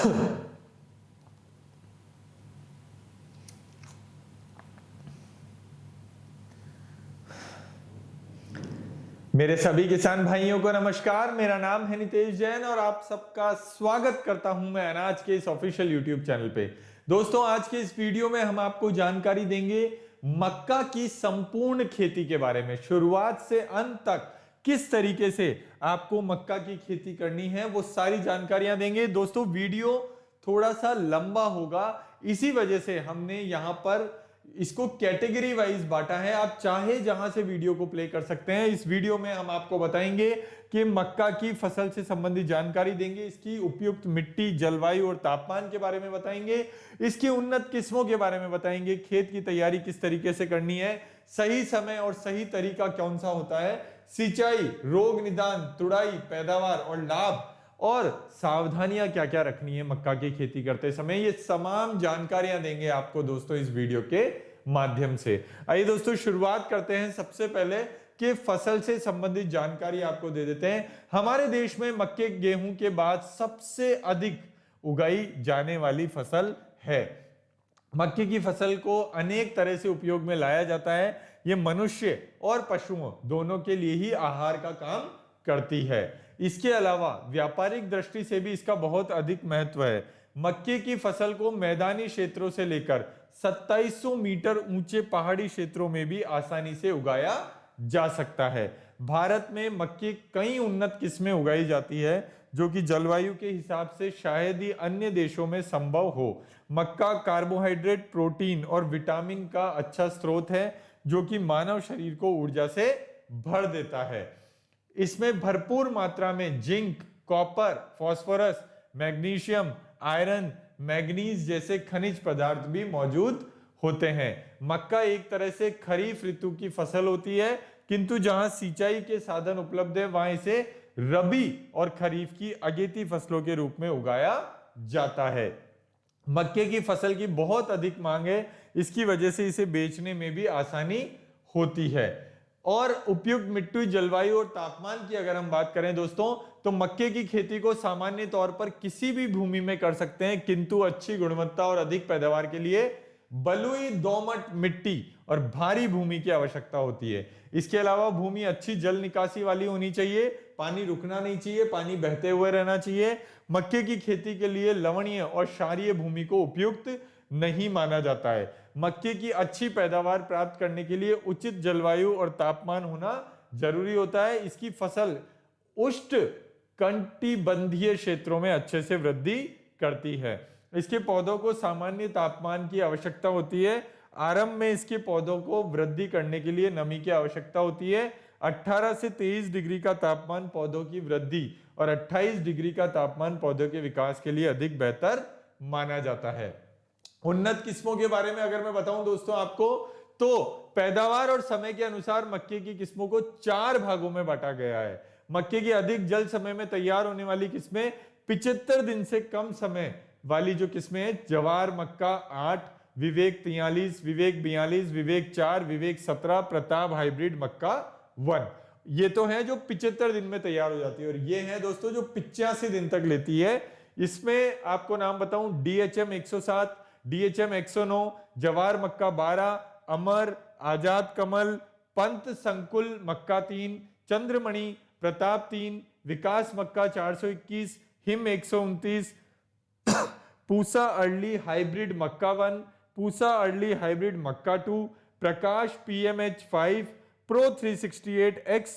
मेरे सभी किसान भाइयों को नमस्कार। मेरा नाम है नितेश जैन और आप सबका स्वागत करता हूं मैं अनाज के इस ऑफिशियल यूट्यूब चैनल पे। दोस्तों, आज के इस वीडियो में हम आपको जानकारी देंगे मक्का की संपूर्ण खेती के बारे में। शुरुआत से अंत तक किस तरीके से आपको मक्का की खेती करनी है वो सारी जानकारियां देंगे। दोस्तों, वीडियो थोड़ा सा लंबा होगा, इसी वजह से हमने यहां पर इसको कैटेगरी वाइज बांटा है। आप चाहे जहां से वीडियो को प्ले कर सकते हैं। इस वीडियो में हम आपको बताएंगे कि मक्का की फसल से संबंधित जानकारी देंगे, इसकी उपयुक्त मिट्टी, जलवायु और तापमान के बारे में बताएंगे, इसकी उन्नत किस्मों के बारे में बताएंगे, खेत की तैयारी किस तरीके से करनी है, सही समय और सही तरीका कौन सा होता है, सिंचाई, रोग निदान, तुड़ाई, पैदावार और लाभ और सावधानियां क्या क्या रखनी है मक्का की खेती करते समय, ये तमाम जानकारियां देंगे आपको दोस्तों इस वीडियो के माध्यम से। आइए दोस्तों, शुरुआत करते हैं सबसे पहले कि फसल से संबंधित जानकारी आपको दे देते हैं। हमारे देश में मक्के, गेहूं के बाद सबसे अधिक उगाई जाने वाली फसल है। मक्के की फसल को अनेक तरह से उपयोग में लाया जाता है। यह मनुष्य और पशुओं दोनों के लिए ही आहार का काम करती है। इसके अलावा व्यापारिक दृष्टि से भी इसका बहुत अधिक महत्व है। मक्के की फसल को मैदानी क्षेत्रों से लेकर 2700 मीटर ऊंचे पहाड़ी क्षेत्रों में भी आसानी से उगाया जा सकता है। भारत में मक्के कई उन्नत किस्में उगाई जाती है जो कि जलवायु के हिसाब से शायद ही अन्य देशों में संभव हो। मक्का कार्बोहाइड्रेट, प्रोटीन और विटामिन का अच्छा स्रोत है जो कि मानव शरीर को ऊर्जा से भर देता है। इसमें भरपूर मात्रा में zinc, copper, phosphorus, magnesium, iron, manganese जैसे खनिज पदार्थ भी मौजूद होते हैं। मक्का एक तरह से खरीफ ऋतु की फसल होती है, किंतु जहां सिंचाई के साधन उपलब्ध है वहां इसे रबी और खरीफ की अगेती फसलों के रूप में उगाया जाता है। मक्के की फसल की बहुत अधिक मांग है, इसकी वजह से इसे बेचने में भी आसानी होती है। और उपयुक्त मिट्टी, जलवायु और तापमान की अगर हम बात करें दोस्तों, तो मक्के की खेती को सामान्य तौर पर किसी भी भूमि में कर सकते हैं, किंतु अच्छी गुणवत्ता और अधिक पैदावार के लिए बलुई, दोमट मिट्टी और भारी भूमि की आवश्यकता होती है। इसके अलावा भूमि अच्छी जल निकासी वाली होनी चाहिए, पानी रुकना नहीं चाहिए, पानी बहते हुए रहना चाहिए। मक्के की खेती के लिए लवणीय और क्षारीय भूमि को उपयुक्त नहीं माना जाता है। मक्के की अच्छी पैदावार प्राप्त करने के लिए उचित जलवायु और तापमान होना जरूरी होता है। इसकी फसल उष्ण कटिबंधीय क्षेत्रों में अच्छे से वृद्धि करती है। इसके पौधों को सामान्य तापमान की आवश्यकता होती है। आरंभ में इसके पौधों को वृद्धि करने के लिए नमी की आवश्यकता होती है। 18 से 23 डिग्री का तापमान पौधों की वृद्धि और 28 डिग्री का तापमान पौधों के विकास के लिए अधिक बेहतर माना जाता है। उन्नत किस्मों के बारे में अगर मैं बताऊं दोस्तों आपको, तो पैदावार और समय के अनुसार मक्के की किस्मों को 4 भागों में बांटा गया है। मक्के की अधिक जल समय में तैयार होने वाली किस्में, 75 दिन से कम समय वाली जो किस्में हैं, जवार मक्का 8, विवेक 43, विवेक 42, विवेक 4, विवेक 17, प्रताप हाइब्रिड मक्का 1। ये तो है जो 75 दिन में तैयार हो जाती है, और ये है दोस्तों जो 85 दिन तक लेती है। इसमें आपको नाम बताऊं, DHM 107, DHM 109, जवार मक्का 12, अमर, आजाद कमल, पंत संकुल मक्का 3, चंद्रमणि, प्रताप 3, विकास मक्का 421, हिम 129, पूसा अर्ली हाइब्रिड मक्का 1, पूसा अर्ली हाइब्रिड मक्का 2, प्रकाश PMH 5, pro 368 X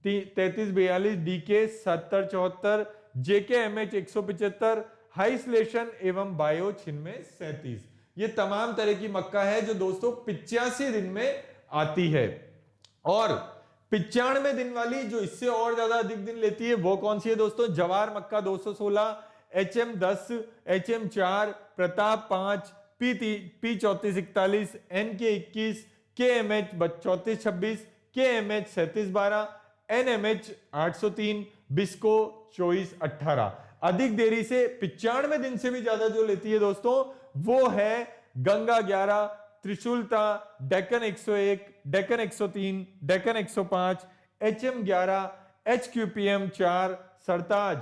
3342, DK 7074, JKMH 175, हाइसलेशन एवं बायो 3637। ये तमाम तरह की मक्का है जो दोस्तों 85 दिन में आती है। और 95 दिन वाली जो इससे और ज्यादा अधिक दिन लेती है वो कौन सी है दोस्तों? जवार मक्का 216, HM 10, HM 4, Pratap 5, P3441, NK 21, KMH 3426, KMH 3712, NMH 803, बिस्को 2418। अधिक देरी से 95 दिन से भी ज्यादा जो लेती है दोस्तों वो है गंगा 11, त्रिशूलता, डेक्कन 101, डेक्कन 103, डेक्कन 105, HM 11, HQPM 4, सरताज,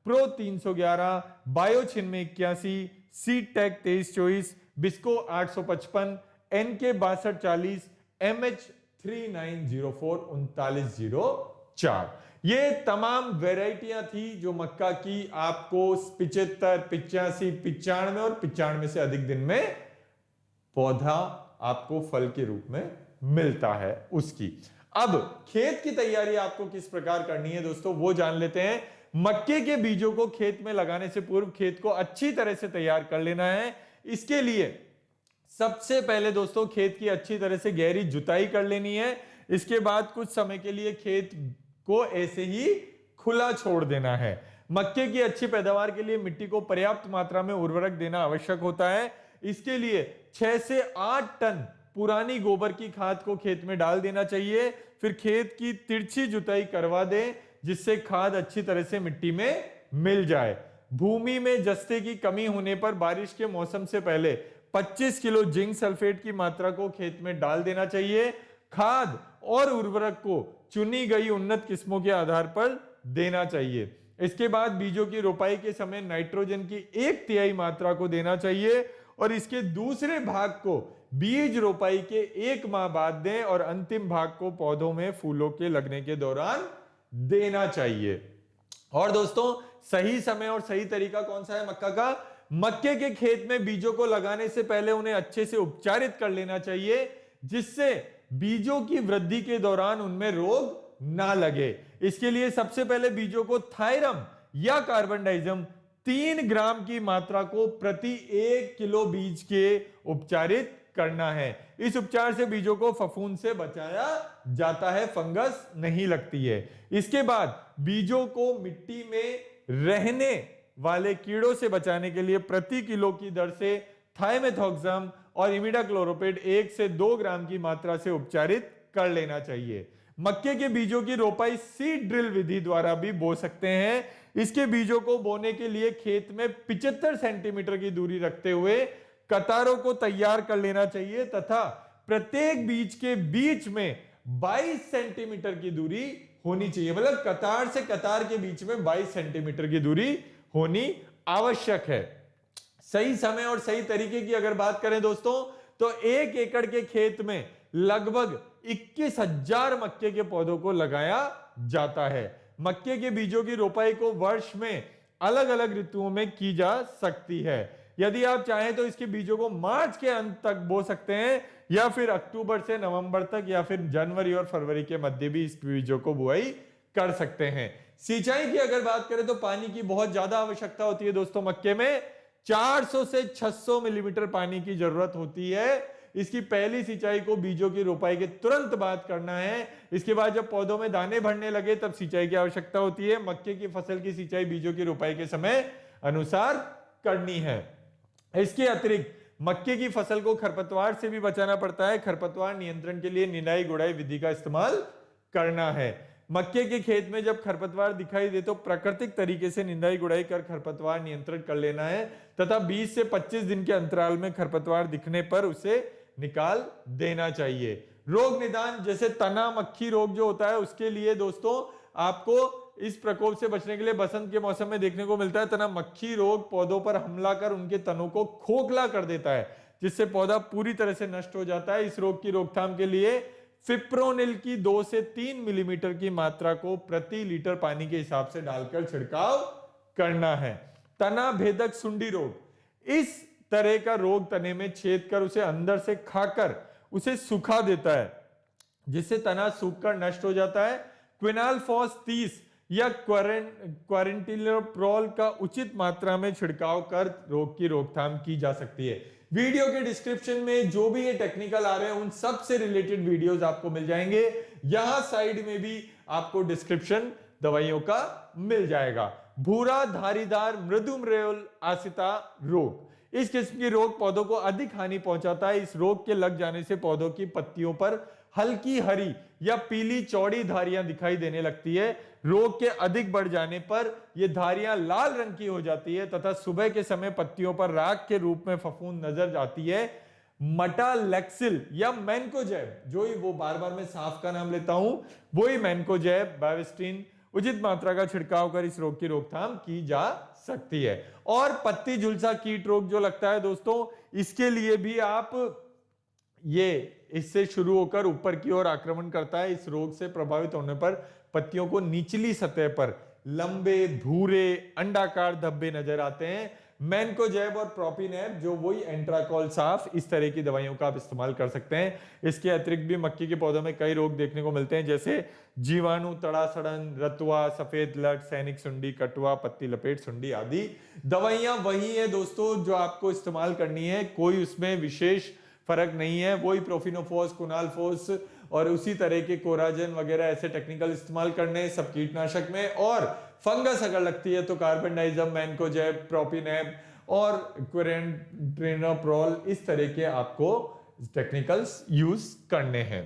प्रो 311, बायोचिन में 81, सीटेक 2324, बिस्को 855, एनके 6240, MH 3904 3904। ये तमाम वेराइटियां थी जो मक्का की आपको 75, 85, 95 और 95 से अधिक दिन में पौधा आपको फल के रूप में मिलता है उसकी। अब खेत की तैयारी आपको किस प्रकार करनी है दोस्तों, वो जान लेते हैं। मक्के के बीजों को खेत में लगाने से पूर्व खेत को अच्छी तरह से तैयार कर लेना है। इसके लिए सबसे पहले दोस्तों खेत की अच्छी तरह से गहरी जुताई कर लेनी है। इसके बाद कुछ समय के लिए खेत को ऐसे ही खुला छोड़ देना है। मक्के की अच्छी पैदावार के लिए मिट्टी को पर्याप्त मात्रा में उर्वरक देना आवश्यक होता है। इसके लिए 6 से 8 टन पुरानी गोबर की खाद को खेत में डाल देना चाहिए। फिर खेत की तिरछी जुताई करवा दें जिससे खाद अच्छी तरह से मिट्टी में मिल जाए। भूमि में जस्ते की कमी होने पर बारिश के मौसम से पहले 25 किलो जिंक सल्फेट की मात्रा को खेत में डाल देना चाहिए। खाद और उर्वरक को चुनी गई उन्नत किस्मों के आधार पर देना चाहिए। इसके बाद बीजों की रोपाई के समय नाइट्रोजन की 1/3 मात्रा को देना चाहिए और इसके दूसरे भाग को बीज रोपाई के 1 माह बाद दें और अंतिम भाग को पौधों में फूलों के लगने के दौरान देना चाहिए। और दोस्तों सही समय और सही तरीका कौन सा है मक्का का? मक्के के खेत में बीजों को लगाने से पहले उन्हें अच्छे से उपचारित कर लेना चाहिए जिससे बीजों की वृद्धि के दौरान उनमें रोग ना लगे। इसके लिए सबसे पहले बीजों को थायरम या कार्बन डाइजम 3 ग्राम की मात्रा को प्रति 1 किलो बीज के उपचारित करना है। इस उपचार से बीजों को फफूंद से बचाया जाता है, फंगस नहीं लगती है। इसके बाद बीजों को मिट्टी में रहने वाले कीड़ों से बचाने के लिए प्रति किलो की दर से थाइमेथॉक्सम और इमिडाक्लोरोपिड 1 से 2 ग्राम की मात्रा से उपचारित कर लेना चाहिए। मक्के के बीजों की रोपाई सीड ड्रिल विधि द्वारा भी बो सकते हैं। इसके बीजों को बोने के लिए खेत में 75 सेंटीमीटर की दूरी रखते हुए कतारों को तैयार कर लेना चाहिए तथा प्रत्येक बीज के बीच में 22 सेंटीमीटर की दूरी होनी चाहिए। मतलब कतार से कतार के बीच में 22 सेंटीमीटर की दूरी होनी आवश्यक है। सही समय और सही तरीके की अगर बात करें दोस्तों तो 1 एकड़ के खेत में लगभग 21,000 मक्के के पौधों को लगाया जाता है। मक्के के बीजों की रोपाई को वर्ष में अलग अलग ऋतुओं में की जा सकती है। यदि आप चाहें तो इसके बीजों को मार्च के अंत तक बो सकते हैं या फिर अक्टूबर से नवंबर तक या फिर जनवरी और फरवरी के मध्य भी इस बीजों को बुआई कर सकते हैं। सिंचाई की अगर बात करें तो पानी की बहुत ज्यादा आवश्यकता होती है दोस्तों। मक्के में 400 से 600 मिलीमीटर पानी की जरूरत होती है। इसकी पहली सिंचाई को बीजों की रोपाई के तुरंत बाद करना है। इसके बाद जब पौधों में दाने बढ़ने लगे तब सिंचाई की आवश्यकता होती है। मक्के की फसल की सिंचाई बीजों की रोपाई के समय अनुसार करनी है। इसके अतिरिक्त मक्के की फसल को खरपतवार से भी बचाना पड़ता है। खरपतवार नियंत्रण के लिए निराई गुड़ाई विधि का इस्तेमाल करना है। मक्के के खेत में जब खरपतवार दिखाई दे तो प्राकृतिक तरीके से निराई गुड़ाई कर खरपतवार नियंत्रण कर लेना है तथा 20 से 25 दिन के अंतराल में खरपतवार दिखने पर उसे निकाल देना चाहिए। रोग निदान जैसे तना मक्खी रोग जो होता है उसके लिए दोस्तों आपको इस प्रकोप से बचने के लिए बसंत के मौसम में देखने को मिलता है तना मक्खी रोग पौधों पर हमला कर उनके तनों को खोखला कर देता है जिससे पौधा पूरी तरह से नष्ट हो जाता है। इस रोग की रोकथाम के लिए फिप्रोनिल की 2 से 3 मिलीमीटर की मात्रा को प्रति लीटर पानी के हिसाब से डालकर छिड़काव करना है। तना भेदक सुंडी रोग, इस तरह का रोग तने में छेद कर उसे अंदर से खाकर उसे सुखा देता है जिससे तना सूखकर नष्ट हो जाता है। क्विनालफॉस 30 या क्वारेंटिलोप्रोल का उचित मात्रा में छिड़काव कर रोग की रोकथाम की जा सकती है। वीडियो के डिस्क्रिप्शन में जो भी ये टेक्निकल आ रहे हैं उन सब से रिलेटेड वीडियोस आपको मिल जाएंगे। यहां साइड में भी आपको डिस्क्रिप्शन दवाइयों का मिल जाएगा। भूरा धारीदार मृदुमरेल आसिता रोग, इस किस्म की रोग पौधों को अधिक हानि पहुंचाता है। इस रोग के लग जाने से पौधों की पत्तियों पर हल्की हरी या पीली चौड़ी धारियां दिखाई देने लगती है। रोग के अधिक बढ़ जाने पर यह धारियां लाल रंग की हो जाती है तथा सुबह के समय पत्तियों पर राख के रूप में फफूंद नजर आती है। मटालेक्सिल या मैनकोजेब, जो ही वो बार बार मैं साफ का नाम लेता हूं, वो ही मैनकोजेब बाविस्टिन, उचित मात्रा का छिड़काव कर इस रोग की रोकथाम की जा सकती है। और पत्ती झुलसा कीट रोग जो लगता है दोस्तों, इसके लिए भी आप ये इससे शुरू होकर ऊपर की ओर आक्रमण करता है। इस रोग से प्रभावित होने पर पत्तियों को निचली सतह पर लंबे भूरे अंडाकार धब्बे नजर आते हैं। मैनकोजेब और प्रोपिनेब जो वही एंट्राकोल साफ, इस तरह की दवाइयों का आप इस्तेमाल कर सकते हैं। इसके अतिरिक्त भी मक्के के पौधों में कई रोग देखने को मिलते हैं, जैसे जीवाणु, तड़ा सड़न, रतुआ, सफेद लट, सैनिक सुंडी, कटुआ, पत्ती लपेट सुंडी आदि। दवाइयां वही है दोस्तों जो आपको इस्तेमाल करनी है, कोई उसमें विशेष फर्क नहीं है। वही प्रोफिनोफोस, कुनालफोस और उसी तरह के कोराजन वगैरह ऐसे टेक्निकल इस्तेमाल करने सब कीटनाशक में। और फंगस अगर लगती है तो कार्बनडाइजम, मैनकोजेब, प्रोपिनेब और क्विरेंट्रेनोप्रोल, इस तरह के आपको टेक्निकल्स यूज करने हैं।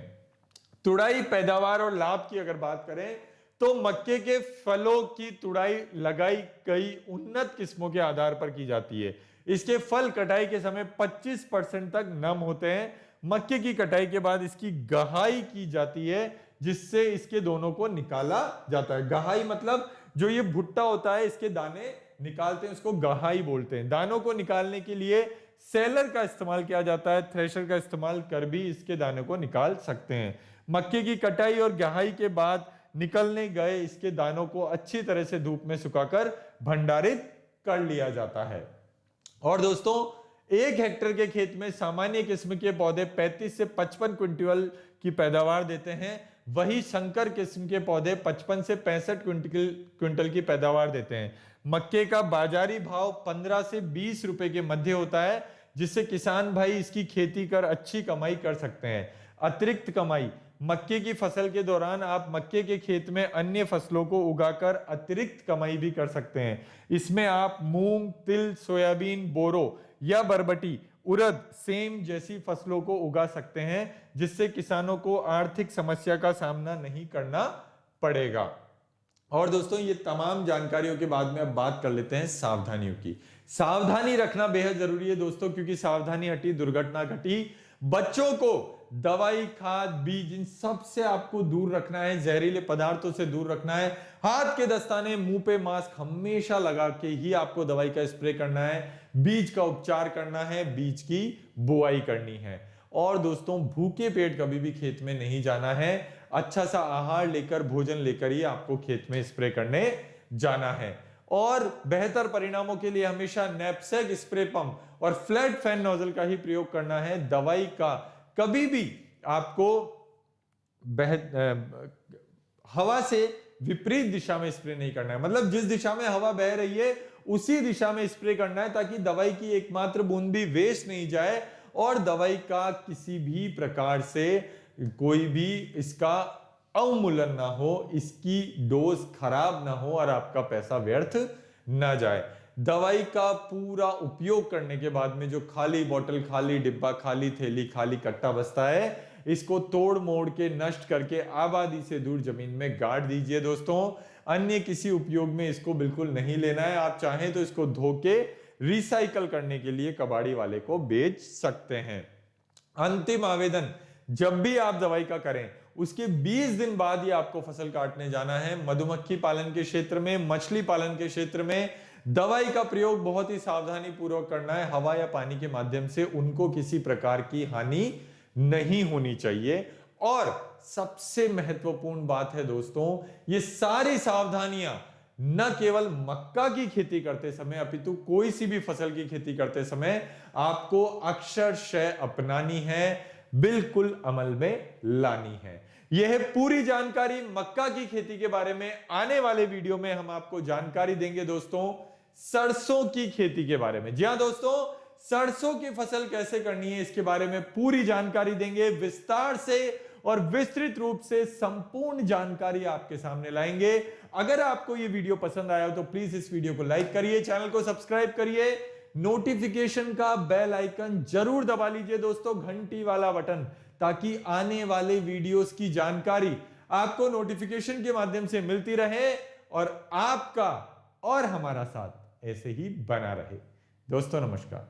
तुड़ाई, पैदावार और लाभ की अगर बात करें तो मक्के के फलों की तुड़ाई लगाई कई उन्नत किस्मों के आधार पर की जाती है। इसके फल कटाई के समय 25% तक नम होते हैं। मक्के की कटाई के बाद इसकी गहाई की जाती है, जिससे इसके दोनों को निकाला जाता है। गहाई मतलब जो ये भुट्टा होता है, इसके दाने निकालते हैं, उसको गहाई बोलते हैं। दानों को निकालने के लिए सेलर का इस्तेमाल किया जाता है, थ्रेशर का इस्तेमाल कर भी इसके दाने को निकाल सकते हैं। मक्के की कटाई और गहाई के बाद निकलने गए इसके दानों को अच्छी तरह से धूप में सुखाकर भंडारित कर लिया जाता है। और दोस्तों 1 हेक्टेयर के खेत में सामान्य किस्म के पौधे 35 से 55 क्विंटल की पैदावार देते हैं। वही संकर किस्म के पौधे 55 से 65 क्विंटल की पैदावार देते हैं। मक्के का बाजारी भाव 15 से 20 रुपए के मध्य होता है, जिससे किसान भाई इसकी खेती कर अच्छी कमाई कर सकते हैं। अतिरिक्त कमाई, मक्के की फसल के दौरान आप मक्के के खेत में अन्य फसलों को उगाकर अतिरिक्त कमाई भी कर सकते हैं। इसमें आप मूंग, तिल, सोयाबीन, बोरो या बरबटी, उड़द, सेम जैसी फसलों को उगा सकते हैं, जिससे किसानों को आर्थिक समस्या का सामना नहीं करना पड़ेगा। और दोस्तों ये तमाम जानकारियों के बाद में अब बात कर लेते हैं सावधानियों की। सावधानी रखना बेहद जरूरी है दोस्तों, क्योंकि सावधानी हटी दुर्घटना घटी। बच्चों को दवाई, खाद, बीज, इन सब से आपको दूर रखना है, जहरीले पदार्थों से दूर रखना है। हाथ के दस्ताने, मुंह पे मास्क हमेशा लगा के ही आपको दवाई का स्प्रे करना है, बीज का उपचार करना है, बीज की बुआई करनी है। और दोस्तों भूखे पेट कभी भी खेत में नहीं जाना है। अच्छा सा आहार लेकर, भोजन लेकर ही आपको खेत में स्प्रे करने जाना है। और बेहतर परिणामों के लिए हमेशा नैपसेक स्प्रे पंप और फ्लैट फैन नोजल का ही प्रयोग करना है। दवाई का कभी भी आपको हवा से विपरीत दिशा में स्प्रे नहीं करना है। मतलब जिस दिशा में हवा बह रही है उसी दिशा में स्प्रे करना है, ताकि दवाई की एकमात्र बूंद भी वेस्ट नहीं जाए और दवाई का किसी भी प्रकार से कोई भी इसका अवमूल्यन ना हो, इसकी डोज खराब ना हो और आपका पैसा व्यर्थ ना जाए। दवाई का पूरा उपयोग करने के बाद में जो खाली बोतल, खाली डिब्बा, खाली थैली, खाली कट्टा बचता है, इसको तोड़ मोड़ के नष्ट करके आबादी से दूर जमीन में गाड़ दीजिए दोस्तों। अन्य किसी उपयोग में इसको बिल्कुल नहीं लेना है। आप चाहें तो इसको धो के रिसाइकल करने के लिए कबाड़ी वाले को बेच सकते हैं। अंतिम आवेदन, जब भी आप दवाई का करें उसके 20 दिन बाद ही आपको फसल काटने जाना है। मधुमक्खी पालन के क्षेत्र में, मछली पालन के क्षेत्र में दवाई का प्रयोग बहुत ही सावधानी पूर्वक करना है। हवा या पानी के माध्यम से उनको किसी प्रकार की हानि नहीं होनी चाहिए। और सबसे महत्वपूर्ण बात है दोस्तों, ये सारी सावधानियां न केवल मक्का की खेती करते समय अपितु कोई सी भी फसल की खेती करते समय आपको अक्षरशः अपनानी है, बिल्कुल अमल में लानी है। यह है पूरी जानकारी मक्का की खेती के बारे में। आने वाले वीडियो में हम आपको जानकारी देंगे दोस्तों सरसों की खेती के बारे में। जी हां दोस्तों, सरसों की फसल कैसे करनी है इसके बारे में पूरी जानकारी देंगे, विस्तार से और विस्तृत रूप से संपूर्ण जानकारी आपके सामने लाएंगे। अगर आपको यह वीडियो पसंद आया हो तो प्लीज इस वीडियो को लाइक करिए, चैनल को सब्सक्राइब करिए, नोटिफिकेशन का बेल आइकन जरूर दबा लीजिए दोस्तों, घंटी वाला बटन, ताकि आने वाले वीडियोस की जानकारी आपको नोटिफिकेशन के माध्यम से मिलती रहे और आपका और हमारा साथ ऐसे ही बना रहे। दोस्तों नमस्कार।